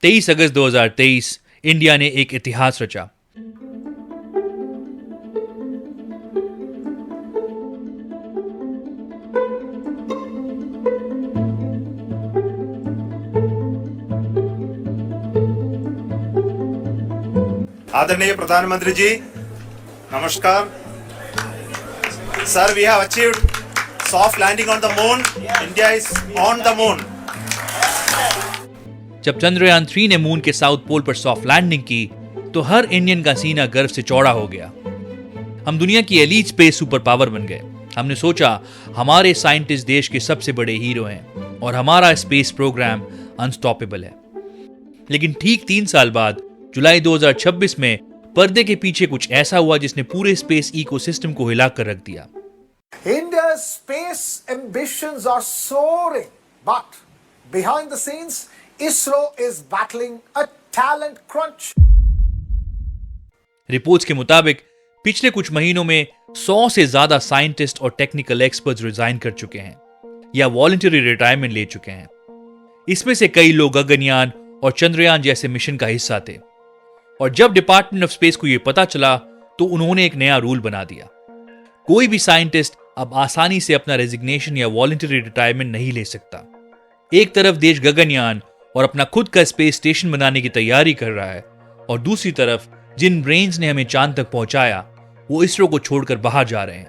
23 अगस्त 2023 India ने एक इतिहास रचा। आदरणीय प्रधानमंत्री जी, नमस्कार। Sir, we have achieved soft landing on the moon. India is on the moon. जब चंद्रयान 3 ने मून के साउथ पोल पर सॉफ्ट लैंडिंग की तो हर इंडियन का सीना गर्व से चौड़ा हो गया। हम दुनिया की एलीट स्पेस सुपर पावर बन गए। हमने सोचा हमारे साइंटिस्ट देश के सबसे बड़े हीरो हैं और हमारा स्पेस प्रोग्राम अनस्टॉपेबल है। लेकिन ठीक 3 साल बाद जुलाई 2026 में पर्दे के पीछे कुछ ऐसा हुआ जिसने पूरे स्पेस इकोसिस्टम को हिलाकर रख दिया। India's space ambitions are soaring, but behind the scenes, ISRO is battling a talent crunch. Reports के मुताबिक पिछले कुछ महीनों में 100 से ज्यादा साइंटिस्ट और टेक्निकल एक्सपर्ट्स रिजाइन कर चुके हैं या वॉलंटरी रिटायरमेंट ले चुके हैं। इसमें से कई लोग गगनयान और चंद्रयान जैसे मिशन का हिस्सा थे। और जब डिपार्टमेंट ऑफ स्पेस को यह पता चला तो उन्होंने एक नया रूल बना दिया। कोई भी साइंटिस्ट अब आसानी से अपना रेजिग्नेशन या वॉलंटरी रिटायरमेंट नहीं ले सकता। एक तरफ देश गगनयान और अपना खुद का स्पेस स्टेशन बनाने की तैयारी कर रहा है और दूसरी तरफ जिन ब्रेन्स ने हमें चांद तक पहुंचाया वो इसरो को छोड़कर बाहर जा रहे हैं।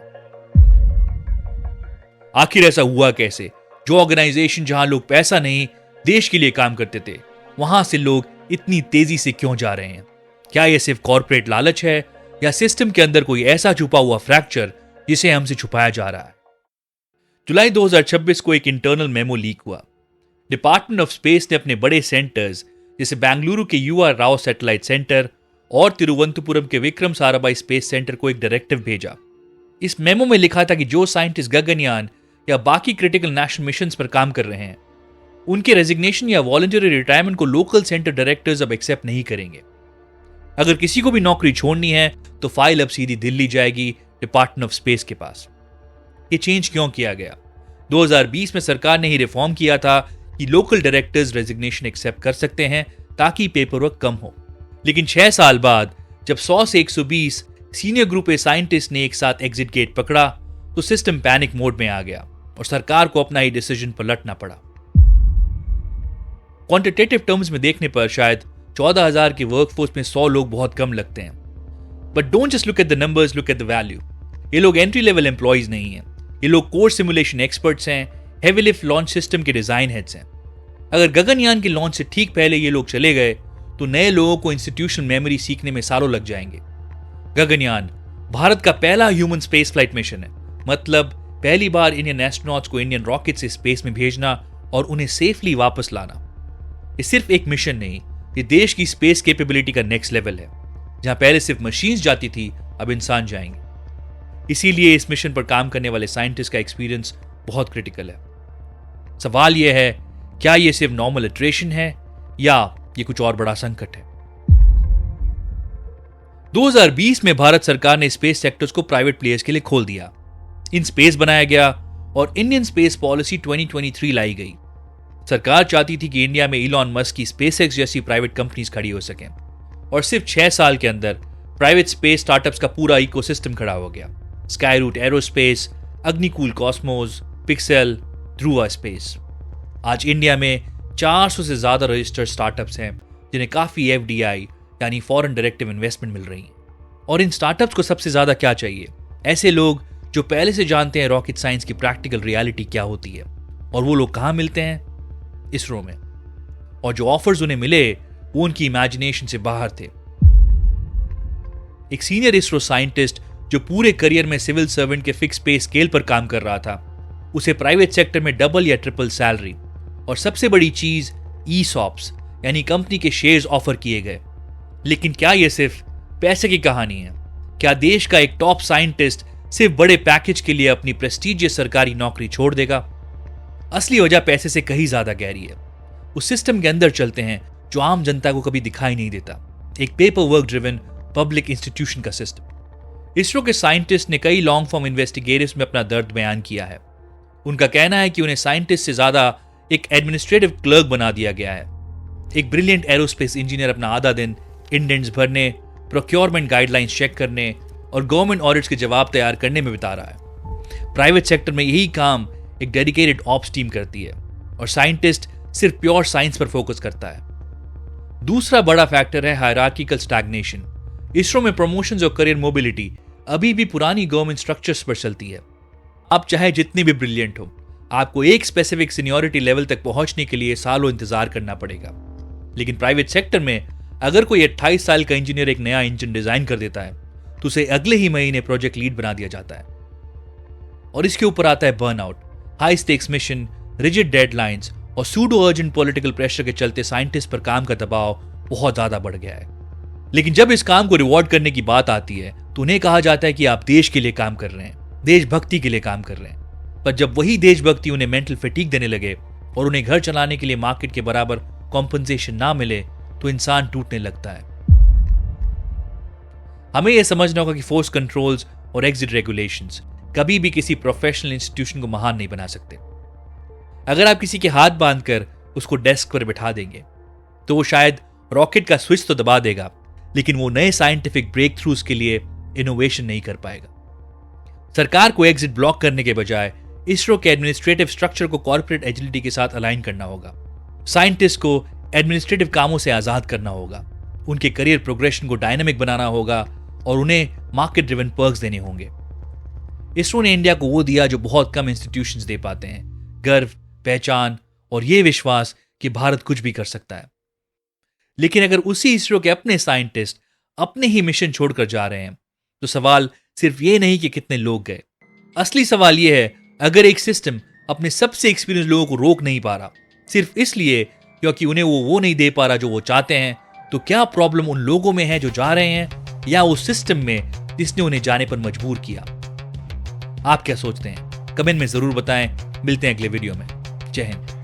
आखिर ऐसा हुआ कैसे? जो ऑर्गेनाइजेशन जहां लोग पैसा नहीं देश के लिए काम करते थे, वहां से लोग इतनी तेजी से क्यों जा रहे हैं? क्या यह सिर्फ कॉर्पोरेट लालच है या सिस्टम के अंदर कोई ऐसा छुपा हुआ फ्रैक्चर जिसे हमसे छुपाया जा रहा है? जुलाई 2026 को एक इंटरनल मेमो लीक हुआ। डिपार्टमेंट ऑफ स्पेस ने अपने बड़े सेंटर्स जैसे बेंगलुरु के UR राव सैटेलाइट सेंटर और तिरुवनंतपुरम के विक्रम साराभाई स्पेस सेंटर को एक डायरेक्टिव भेजा। इस मेमो में लिखा था कि जो साइंटिस्ट गगनयान या बाकी क्रिटिकल नेशनल मिशंस पर काम कर रहे हैं उनके रेजिग्नेशन या वॉलंटरी रिटायरमेंट को लोकल सेंटर डायरेक्टर्स अब एक्सेप्ट नहीं करेंगे। अगर किसी को भी नौकरी छोड़नी है तो फाइल अब सीधी दिल्ली जाएगी डिपार्टमेंट ऑफ स्पेस के पास। ये चेंज क्यों किया गया? 2020 में सरकार ने ही रिफॉर्म किया था कि लोकल डायरेक्टर्स रेजिग्नेशन एक्सेप्ट कर सकते हैं ताकि पेपरवर्क कम हो। लेकिन 6 साल बाद जब 100 से 120 सीनियर ग्रुप ए साइंटिस्ट ने एक साथ एग्जिट गेट पकड़ा तो सिस्टम पैनिक मोड में आ गया और सरकार को अपना ही डिसीजन पलटना पड़ा। क्वांटिटेटिव टर्म्स में देखने पर शायद 14,000 के वर्कफोर्स में 100 लोग बहुत कम लगते हैं, but don't just look at the numbers, look at the value. ये लोग एंट्री लेवल एम्प्लॉइज नहीं हैं। ये लोग कोर सिमुलेशन एक्सपर्ट्स हैं, हेवी लिफ्ट लॉन्च सिस्टम के डिजाइन हेड्स हैं। अगर गगनयान के लॉन्च से ठीक पहले ये लोग चले गए तो नए लोगों को इंस्टीट्यूशनल मेमोरी सीखने में सालों लग जाएंगे। गगनयान भारत का पहला ह्यूमन स्पेस फ्लाइट मिशन है, मतलब पहली बार इंडियन एस्ट्रोनॉट्स को इंडियन रॉकेट से स्पेस में भेजना और उन्हें सेफली वापस लाना। ये सिर्फ एक मिशन नहीं, ये देश की स्पेस कैपेबिलिटी का नेक्स्ट लेवल है। जहां पहले सिर्फ मशीन्स जाती थी, अब इंसान जाएंगे। इसीलिए इस मिशन पर काम करने वाले साइंटिस्ट का एक्सपीरियंस बहुत क्रिटिकल है। सवाल यह है, क्या यह सिर्फ नॉर्मल इटरेशन है या ये कुछ और बड़ा संकट है? 2020 में भारत सरकार ने स्पेस सेक्टर्स को प्राइवेट प्लेयर्स के लिए खोल दिया। इन स्पेस बनाया गया और इंडियन स्पेस पॉलिसी 2023 लाई गई। सरकार चाहती थी कि इंडिया में इलॉन मस्क की स्पेसएक्स जैसी प्राइवेट कंपनीज खड़ी हो सकें और सिर्फ 6 साल के अंदर प्राइवेट स्पेस स्टार्टअप्स का पूरा इकोसिस्टम खड़ा हो गया। Skyroot aerospace, Agnikul cosmos, Pixxel, Dhruva space. आज इंडिया में 400 से ज्यादा रजिस्टर्ड स्टार्टअप्स हैं जिन्हें काफी FDI यानी फॉरेन डायरेक्टिव इन्वेस्टमेंट मिल रही है। और इन स्टार्टअप्स को सबसे ज्यादा क्या चाहिए? ऐसे लोग जो पहले से जानते हैं रॉकेट साइंस की प्रैक्टिकल रियलिटी क्या होती है। और वो लोग कहां मिलते हैं? इसरो में। और जो ऑफर्स उन्हें मिले वो उनकी इमेजिनेशन से बाहर थे। एक सीनियर इसरो साइंटिस्ट जो पूरे करियर में सिविल सर्वेंट के फिक्स पे स्केल पर काम कर रहा था, उसे प्राइवेट सेक्टर में डबल या ट्रिपल सैलरी और सबसे बड़ी चीज ESOPs यानी कंपनी के शेयर्स ऑफर किए गए। लेकिन क्या यह सिर्फ पैसे की कहानी है? क्या देश का एक टॉप साइंटिस्ट सिर्फ बड़े पैकेज के लिए अपनी प्रेस्टीजियस सरकारी नौकरी छोड़ देगा? असली वजह पैसे से कहीं ज्यादा गहरी है। उस सिस्टम के अंदर चलते हैं जो आम जनता को कभी दिखाई नहीं देता, एक paper work driven public institution का सिस्टम। इसरो के साइंटिस्ट ने कई लॉन्ग फॉर्म इन्वेस्टिगेटिव्स में अपना दर्द बयान किया है। उनका कहना है कि उन्हें साइंटिस्ट से ज्यादा एक एडमिनिस्ट्रेटिव क्लर्क बना दिया गया है। एक ब्रिलियंट एरोस्पेस इंजीनियर अपना आधा दिन इंडेंट्स भरने, प्रोक्योरमेंट गाइडलाइंस चेक करने और गवर्नमेंट ऑडिट्स के जवाब तैयार करने में बिता रहा है। प्राइवेट सेक्टर में यही काम एक डेडिकेटेड ऑप्स टीम करती है और साइंटिस्ट सिर्फ प्योर साइंस पर फोकस करता है। दूसरा बड़ा फैक्टर है हायरार्किकल स्टैग्नेशन। इसरो में प्रमोशंस और करियर मोबिलिटी अभी भी पुरानी गवर्नमेंट स्ट्रक्चर्स पर चलती है। आप चाहे जितने भी ब्रिलियंट हो, आपको एक स्पेसिफिक सीनियरिटी लेवल तक पहुंचने के लिए सालों इंतजार करना पड़ेगा। लेकिन प्राइवेट सेक्टर में अगर कोई 28 साल का इंजीनियर एक नया इंजन डिजाइन कर देता है तो उसे अगले ही महीने प्रोजेक्ट लीड बना दिया जाता है। और इसके ऊपर आता है burnout, high stakes mission, rigid deadlines और सूडो अर्जेंट पॉलिटिकल प्रेशर के चलते साइंटिस्ट पर काम का दबाव बहुत ज्यादा बढ़ गया है। लेकिन जब इस काम को रिवॉर्ड करने की बात आती है तो उन्हें कहा जाता है कि आप देश के लिए काम कर रहे हैं, देशभक्ति के लिए काम कर रहे हैं। पर जब वही देशभक्ति उन्हें मेंटल फटीग देने लगे और उन्हें घर चलाने के लिए मार्केट के बराबर कॉम्पनसेशन ना मिले तो इंसान टूटने लगता है। हमें यह समझना होगा कि फोर्स कंट्रोल्स और एग्जिट रेगुलेशंस कभी भी किसी प्रोफेशनल इंस्टीट्यूशन को महान नहीं बना सकते। अगर आप किसी के हाथ बांधकर उसको डेस्क पर बिठा देंगे तो वो शायद रॉकेट का स्विच तो दबा देगा, लेकिन वो नए साइंटिफिक ब्रेक थ्रूज के लिए इनोवेशन नहीं कर पाएगा। सरकार को एग्जिट ब्लॉक करने के बजाय इसरो के एडमिनिस्ट्रेटिव स्ट्रक्चर को कॉर्पोरेट एजिलिटी के साथ अलाइन करना होगा। साइंटिस्ट को एडमिनिस्ट्रेटिव कामों से आजाद करना होगा, उनके करियर प्रोग्रेशन को डायनामिक बनाना होगा और उन्हें मार्केट ड्रिवन पर्क्स देने होंगे। इसरो ने इंडिया को वो दिया जो बहुत कम इंस्टीट्यूशंस दे पाते हैं, गर्व, पहचान और ये विश्वास कि भारत कुछ भी कर सकता है। लेकिन अगर उसी इसरो के अपने साइंटिस्ट अपने ही मिशन छोड़कर जा रहे हैं तो सवाल सिर्फ ये नहीं कि कितने लोग गए। असली सवाल ये है, अगर एक सिस्टम अपने सबसे एक्सपीरियंस लोगों को रोक नहीं पा रहा सिर्फ इसलिए क्योंकि उन्हें वो नहीं दे पा रहा जो वो चाहते हैं, तो क्या प्रॉब्लम उन लोगों में है जो जा रहे हैं या उस सिस्टम में जिसने उन्हें जाने पर मजबूर किया? आप क्या सोचते हैं? कमेंट में जरूर बताएं। मिलते हैं अगले वीडियो में। जय हिंद।